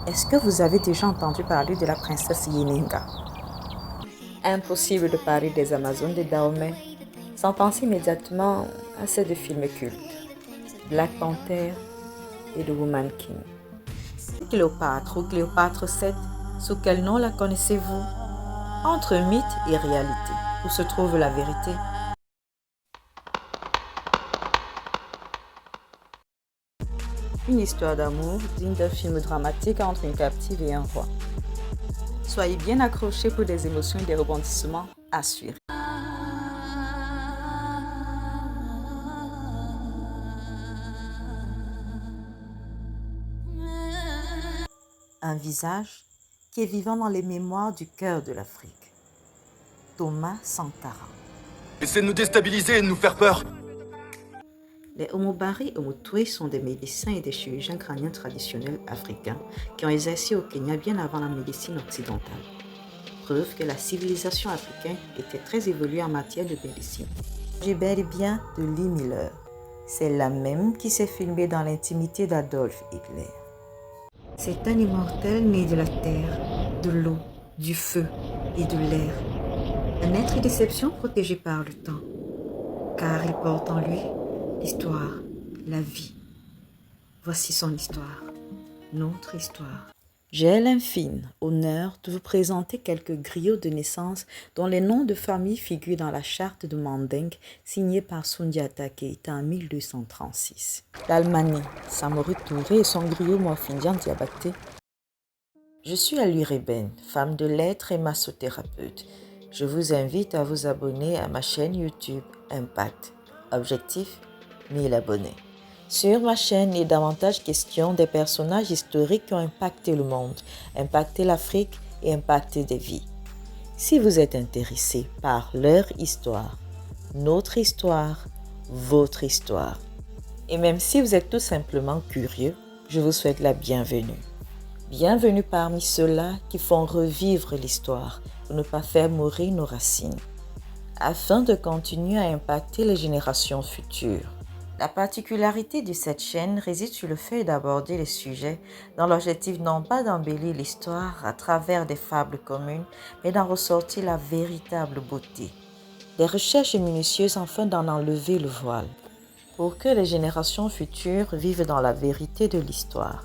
Est-ce que vous avez déjà entendu parler de la princesse Yeninga? Impossible de parler des Amazones de Dahomey sans penser immédiatement à ces deux films cultes, Black Panther et The Woman King. Cléopâtre ou Cléopâtre 7, sous quel nom la connaissez-vous? Entre mythe et réalité, où se trouve la vérité? Une histoire d'amour digne d'un film dramatique entre une captive et un roi. Soyez bien accrochés pour des émotions et des rebondissements assurés. Un visage qui est vivant dans les mémoires du cœur de l'Afrique. Thomas Sankara. Essaie de nous déstabiliser et de nous faire peur. Les Omobari et Omotoué sont des médecins et des chirurgiens crâniens traditionnels africains qui ont exercé au Kenya bien avant la médecine occidentale. Preuve que la civilisation africaine était très évoluée en matière de médecine. J'ai bel et bien de Lee Miller. C'est la même qui s'est filmée dans l'intimité d'Adolf Hitler. C'est un immortel né de la terre, de l'eau, du feu et de l'air. Un être d'exception protégé par le temps, car il porte en lui l'histoire, la vie. Voici son histoire, notre histoire. J'ai l'infime honneur de vous présenter quelques griots de naissance dont les noms de famille figurent dans la charte de Manding signée par Sundiata Keita en 1236. L'Almani, Samori Touré et son griot Morfindian Diabaté. Je suis Alureben, femme de lettres et massothérapeute. Je vous invite à vous abonner à ma chaîne YouTube Impact. Objectif 1000 abonnés. Sur ma chaîne, il y a davantage question des personnages historiques qui ont impacté le monde, impacté l'Afrique et impacté des vies. Si vous êtes intéressé par leur histoire, notre histoire, votre histoire, et même si vous êtes tout simplement curieux, je vous souhaite la bienvenue. Bienvenue parmi ceux-là qui font revivre l'histoire pour ne pas faire mourir nos racines, afin de continuer à impacter les générations futures. La particularité de cette chaîne réside sur le fait d'aborder les sujets dans l'objectif non pas d'embellir l'histoire à travers des fables communes, mais d'en ressortir la véritable beauté. Des recherches minutieuses afin d'en enlever le voile, pour que les générations futures vivent dans la vérité de l'histoire.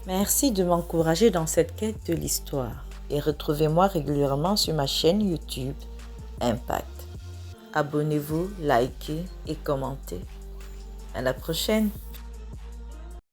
Merci de m'encourager dans cette quête de l'histoire et retrouvez-moi régulièrement sur ma chaîne YouTube Impact. Abonnez-vous, likez et commentez. À la prochaine!